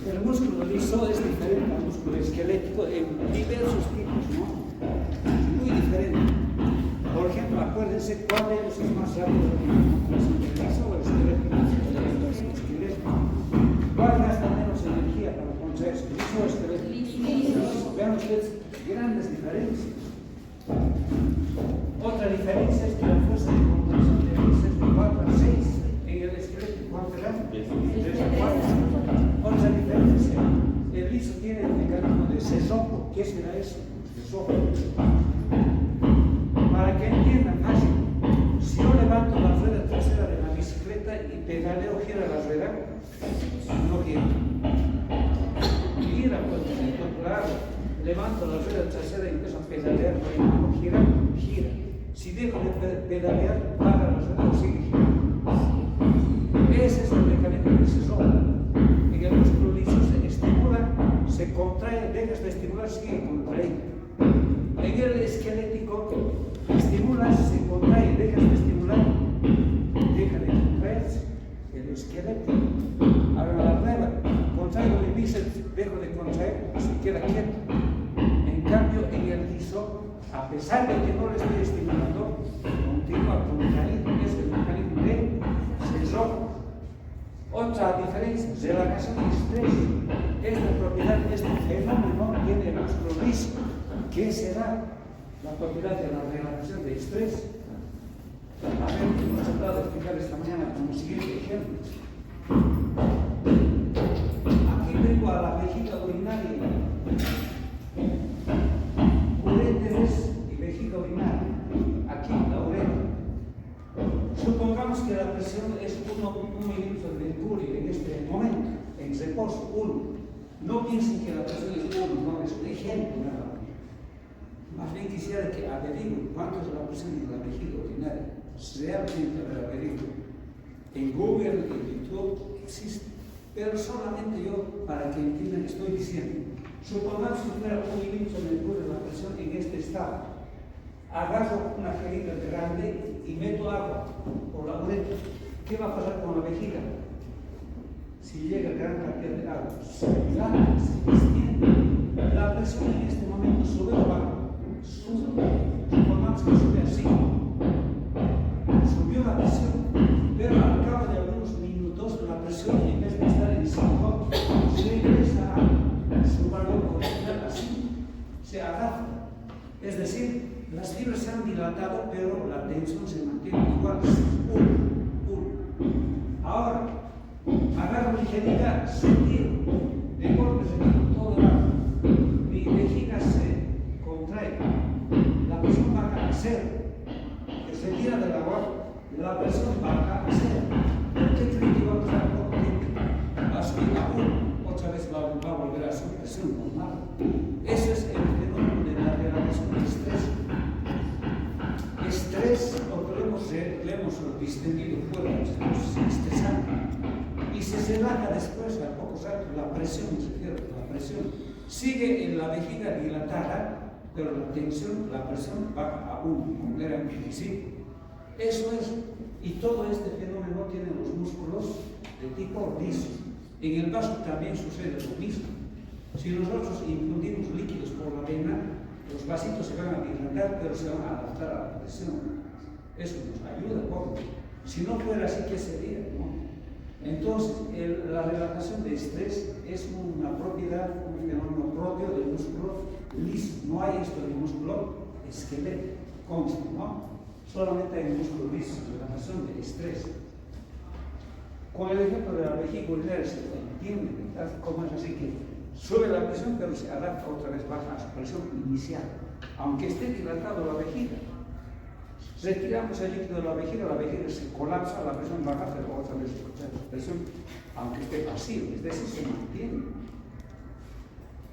El músculo liso es diferente al músculo esquelético en diversos tipos, ¿no? Muy diferente. Por ejemplo, acuérdense cuál de ellos es más rápido, el liso o el esquelético. ¿Cuál gasta menos energía para contraerse? ¿Liso o esquelético? Vean ustedes grandes diferencias. Otra diferencia es que la fuerza de contracción de liso es de 4 a 6. En el esquelético, ¿cuánto era? 3 a 4. Otra diferencia, el liso tiene el mecanismo de sesopo. ¿Qué será eso? Sesopo. Para que entiendan fácil, si yo levanto la rueda trasera de la bicicleta y pedaleo, gira la rueda, no gira. Gira, pues, claro. Levanto la rueda trasera y empiezo a pedalear, no gira, gira. Si dejo de pedalear, para la rueda, sigue girando. Ese es el mecanismo de sesopo. En el músculo liso se estimula, se contrae, dejas de estimular, sigue contrayendo. En el esquelético, estimulas, se contrae, dejas de estimular, deja de contraerse. El esqueleto. Ahora la prueba, contraigo mi bíceps, dejo de contraer, se queda quieto. En cambio, en el liso, a pesar de que no le estoy estimulando, continúa contrayendo. Es el mecanismo de sesopo. Otra diferencia, relajación y estrés. Esta propiedad, este fenómeno tiene el músculo liso. ¿Qué será la propiedad de la relajación de estrés? A ver, hemos tratado de explicar esta mañana con el siguiente ejemplo. Aquí vengo a la vejiga urinaria. Uréteres y vejiga urinaria. Aquí, la uretra. Supongamos que la presión es 1 milímetro de mercurio en este momento, en reposo, 1. No piensen que la presión es 1, no, es un ejemplo nada más. Más bien quisiera que averigüen cuánto es la presión en la vejiga urinaria. Realmente averigüen. En Google, en YouTube, existe. Pero solamente yo, para que entiendan, estoy diciendo. Supongamos que fuera 1 milímetro de mercurio la presión en este estado. Agarro una jeringa grande y meto agua por la uretra. ¿Qué va a pasar con la vejiga? Si llega gran cantidad de agua, se dilata, se extiende. La presión en este momento sube o baja. Sube. Supongamos que sube así. Subió la presión, pero al cabo de algunos minutos la presión, en vez de estar en 5, regresa a su valor original así. Se adapta. Es decir, las fibras se han dilatado, pero la tensión se mantiene igual. 1. Ahora, agarro mi jeringa, retiro, de golpe retiro todo el agua. Mi vejiga se contrae, la presión baja a 0. Se retira del agua, la presión baja a 0. ¿Por qué creen que va a pasar poco tiempo? Va a subir a 1, otra vez va a volver a su presión normal. Ese es el fenómeno de la relajación de estrés. Estrés, lo que le hemos distendido fuera, es estresante. Y si se relaja después, a pocos ratos, la presión, la presión sigue en la vejiga dilatada, pero la tensión, la presión baja a 1, completamente, ¿sí? Eso es. Y todo este fenómeno tiene los músculos de tipo liso. En el vaso también sucede lo mismo. Si nosotros infundimos líquidos por la vena, los vasitos se van a dilatar, pero se van a adaptar a la presión. Eso nos ayuda poco. Si no fuera así, ¿qué sería? ¿No? Entonces, la relajación de estrés es una propiedad, un fenómeno propio del músculo liso. No hay esto del músculo esquelético, consta, ¿no? Solamente hay un músculo liso, relajación de estrés. Con el ejemplo de la vejiga urinaria se entiende, ¿verdad? Cómo es así que sube la presión, pero se adapta otra vez baja a su presión inicial, aunque esté dilatado la vejiga. Retiramos el líquido de la vejiga se colapsa, la presión baja, pero otra vez su presión, aunque esté vacío, es decir, se mantiene.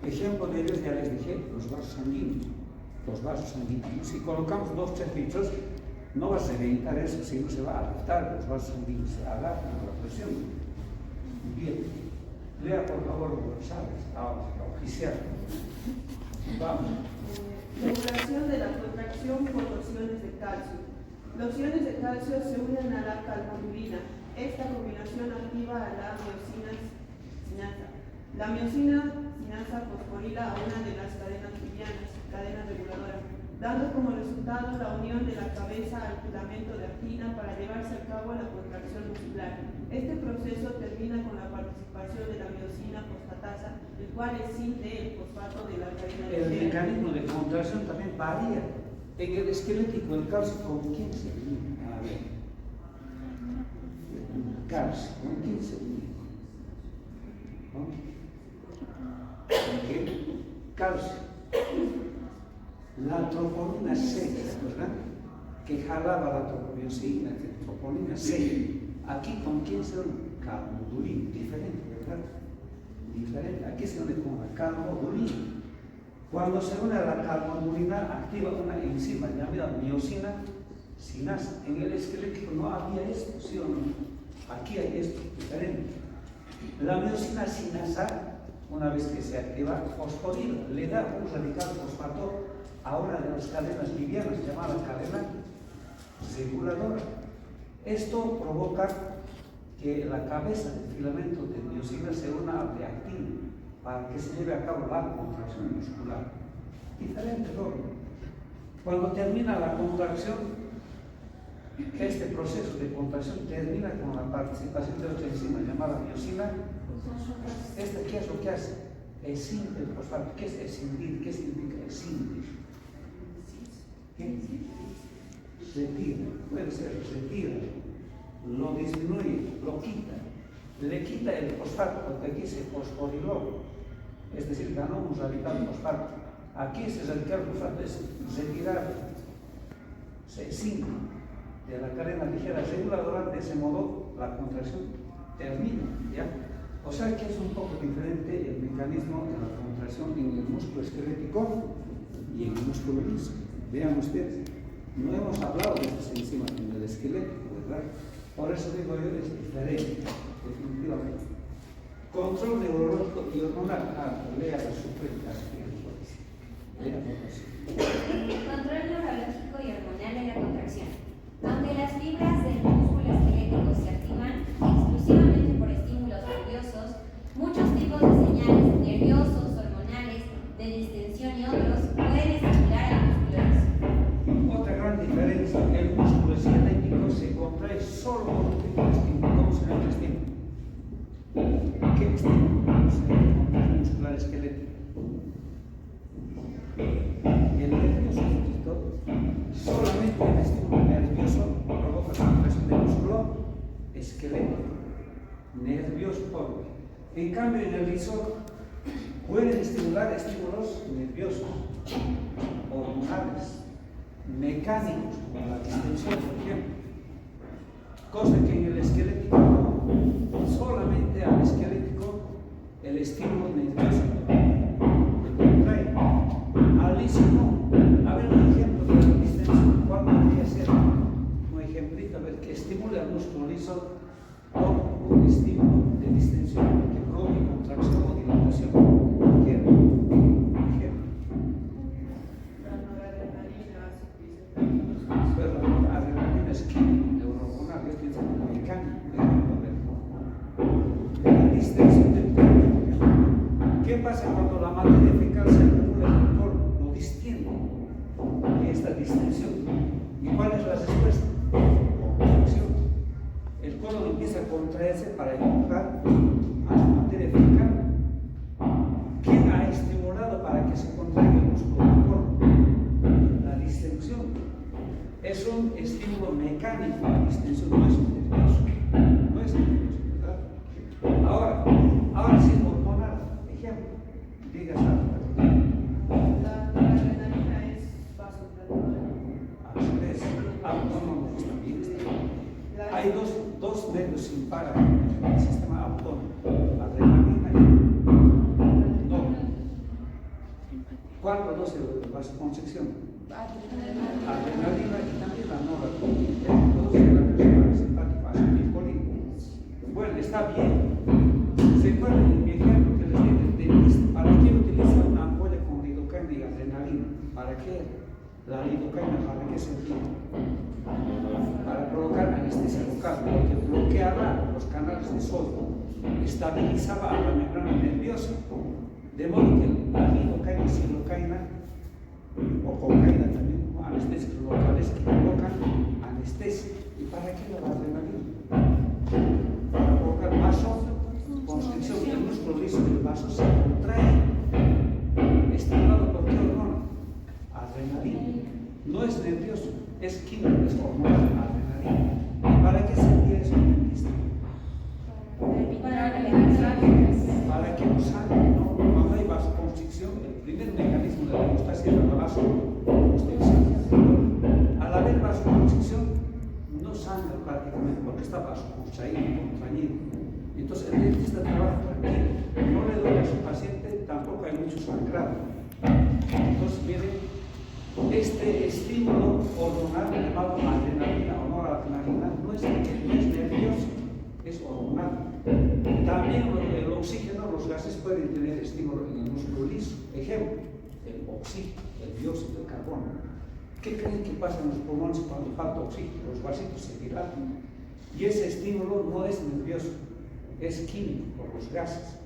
Ejemplo de ellos, ya les dije, los vasos sanguíneos. Los vasos sanguíneos. Si colocamos 2 o 3 litros, no va a reventar eso, sino se va a adaptar, los vasos sanguíneos se adaptan a la presión. Bien. Lea por favor González, oficial. Vamos. Regulación de la contracción por lociones de calcio. Los iones de calcio se unen a la calmodulina. Esta combinación activa a la miosinasa. La miosina sinasa fosforila a una de las cadenas livianas, cadena reguladora, dando como resultado la unión de la cabeza al filamento de actina para llevarse a cabo la contracción muscular. Este proceso termina con la participación de la miosina fosfatasa, el cual escinde el fosfato de la cadena El liviana. mecanismo de contracción también varía. En el esquelético, el calcio, ¿con quién se une? A ver. Calcio, ¿con quién se une? ¿No? ¿Con qué? Calcio. La troponina 6, ¿verdad? Que jalaba la tropomiosina, que troponina 6. Aquí, ¿con quién se une? Calmodulina, diferente, ¿verdad? Diferente. Aquí se une con la calmodulina. Cuando se une a la calmodulina, activa una enzima llamada miosina sinasa. En el esquelético no había esto, ¿sí o no? Aquí hay esto, diferente. La miosina sinasa, una vez que se activa, fosforila, le da un radical fosfato a una de las cadenas livianas llamada cadena reguladora. Esto provoca que la cabeza del filamento de miosina se una a de actina para que se lleve a cabo la contracción muscular. Diferente forma. Cuando termina la contracción, este proceso de contracción termina con la participación de otra enzima llamada miosina. ¿Qué es lo que hace? Escinde el fosfato. ¿Qué es escindir? ¿Qué significa escindir? ¿Qué? Retira, puede ser, retira, lo disminuye, lo quita, le quita el fosfato, porque aquí se fosforiló, es decir, ganó un radical fosfato. Aquí ese radical fosfato es retirado, se escinde de la cadena ligera reguladora, de ese modo la contracción termina, ¿ya? O sea que es un poco diferente el mecanismo de la contracción en el músculo esquelético y en el músculo liso. Vean ustedes, no hemos hablado de estas enzimas en el esqueleto, ¿verdad? Por eso digo yo, es diferente, definitivamente. Control neurológico y hormonal. Lea la suprema. Control neurológico y hormonal de la contracción. Aunque las fibras del músculo esquelético se activan exclusivamente por estímulos nerviosos, muchos tipos de señales nerviosos, hormonales, de distensión y otros pueden estimular al músculo liso. Otra gran diferencia, el músculo esquelético se contrae solo por un tipo de estímulo. ¿Cómo se llama el estímulo? ¿Qué estímulo se llama el muscular esquelético? El nervioso, solamente el estímulo nervioso provoca contracción del músculo esquelético, nervioso pobre. En cambio, en el liso pueden estimular estímulos nerviosos, hormonales, mecánicos, como la distensión, por ejemplo. Cosa que en el esquelético no, solamente al esquelético el estímulo nervioso le contrae. Al liso no. A ver un ejemplo de la distensión. ¿Cuál podría ser? Un ejemplito, a ver, que estimule al músculo liso con un estímulo de distensión que provoque contracción o dilatación. Ejemplo. Pero la adrenalina es químico, neurohormonal, yo estoy diciendo mecánico. La distensión del cuerpo. ¿Qué pasa cuando la materia fecal se acumula en el colon? Lo distiende. Esta distensión. ¿Y cuál es la respuesta? Contracción. El colon empieza a contraerse para empujar a la materia fecal. ¿Quién ha estimulado para que se contraiga el músculo del colon? La distensión. Es un estímulo mecánico, la distensión no es nervioso. No es nervioso, ¿verdad? Ahora sí, hormonal. Ejemplo. Digas algo. La adrenalina es vasodilatadora. Así es. Autónomo también está. Hay dos medios sin parar en el sistema autónomo. Adrenalina y no. ¿Cuál dos es vasoconstricción? Adrenalina y también la noradrenalina. Todos los parasimpáticos, acetilcolina. Bueno, está bien. ¿Se acuerdan de mi ejemplo que les di del dentista? ¿Para qué utiliza una ampolla con lidocaína y adrenalina? ¿Para qué? La lidocaína, ¿para qué sentido? Para provocar anestesia local, porque bloqueaba los canales de sodio, estabilizaba a la membrana nerviosa constricción, el músculo liso del vaso se contrae. ¿Estimulado por qué hormona? Adrenalina. No es nervioso, es químico, es hormonal, adrenalina. ¿Y para qué servía eso en el dentista? Para que no sangre, ¿no? Cuando hay vasoconstricción, el primer mecanismo de la hemostasia es la vasoconstricción. Al haber vasoconstricción, no sangra prácticamente porque está vasocontraído, contraído. Entonces el dentista trabaja tranquilo, no le duele a su paciente, tampoco hay mucho sangrado. Entonces, miren, este estímulo hormonal llamado adrenalina o noradrenalina no es nervioso, es hormonal. También el oxígeno, los gases pueden tener estímulo en el músculo liso. Ejemplo, el oxígeno, el dióxido de carbono. ¿Qué creen que pasa en los pulmones cuando falta oxígeno? Los vasitos se dilatan. Y ese estímulo no es nervioso, es químico por los gases.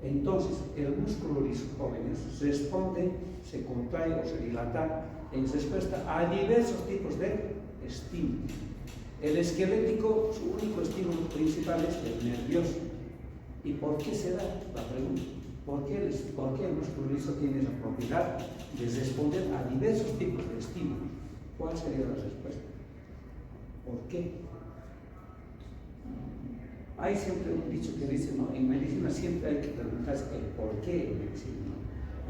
Entonces, el músculo liso, jóvenes, responde, se contrae o se dilata en respuesta a diversos tipos de estímulos. El esquelético, su único estímulo principal es el nervioso. ¿Y por qué se da? La pregunta. ¿Por qué el músculo liso tiene la propiedad de responder a diversos tipos de estímulos? ¿Cuál sería la respuesta? ¿Por qué? Hay siempre un dicho que dice, no, en medicina siempre hay que preguntarse el por qué en medicina, ¿no?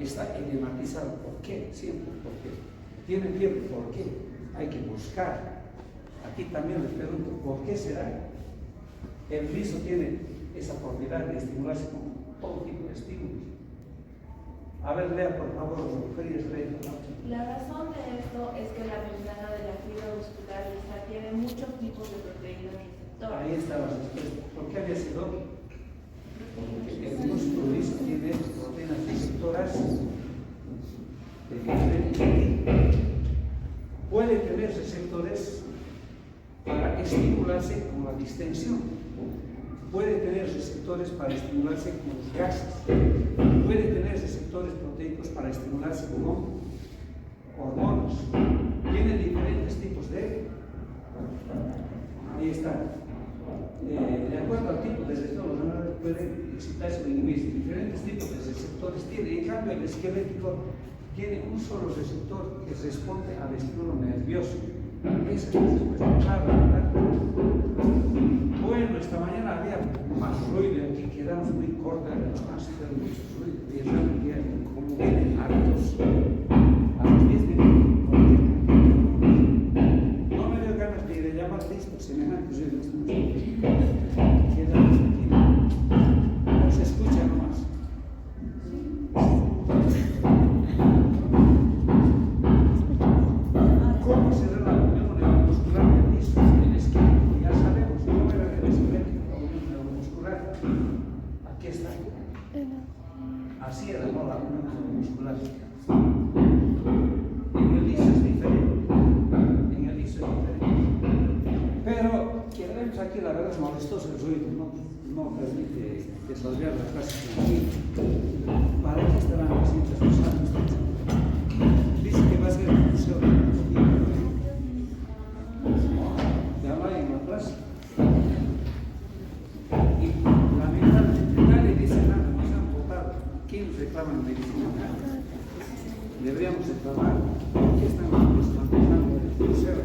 Está enigmatizado, ¿por qué? Siempre, ¿por qué? Tiene tiempo, ¿por qué? Hay que buscar. Aquí también les pregunto, ¿por qué será? El liso tiene esa propiedad de estimularse con todo tipo de estímulos. A ver, lea por favor, Félix, lea. La razón de esto es que la membrana de la fibra muscular lisa tiene muchos tipos de proteínas receptoras. Ahí está la respuesta. ¿Por qué había sido? Porque el músculo liso tiene proteínas receptoras de diferente tipo. Puede tener receptores para estimularse con la distensión. Puede tener receptores para estimularse con los gases. Puede tener receptores proteicos para estimularse con hormonas. Tiene diferentes tipos de... Ahí está. De acuerdo al tipo de receptor, puede excitarse o inhibirse. Diferentes tipos de receptores tiene. En cambio, el esquelético tiene un solo receptor que responde al estímulo nervioso. Esa es la respuesta clave, ¿verdad? Bueno, esta mañana había más ruido aquí, quedamos muy cortas, además pero mucho ruido. Y realmente, como vienen hartos, a los 10 minutos, no me dio ganas de llamar listo, semejante ruido. Quedamos aquí, no se escucha nomás. ¿Cómo se da la unión neuromuscular del liso? El esquelético, ya sabemos cómo era el esquelético, la unión neuromuscular. Aquí está. Así era, ¿no? La unión neuromuscular. En el liso es diferente. En el liso es diferente. Pero queremos aquí, la verdad, es molestoso el ruido, no permite desarrollar la clase tranquila. ¿Para qué estarán los pacientes usando esto? Dice que va a ser el museo de anatomía. Ya va en la clase. Y lamentablemente nadie dice nada, no se han votado. ¿Quién reclama en medicina? Deberíamos reclamar por qué están los manejando el museo.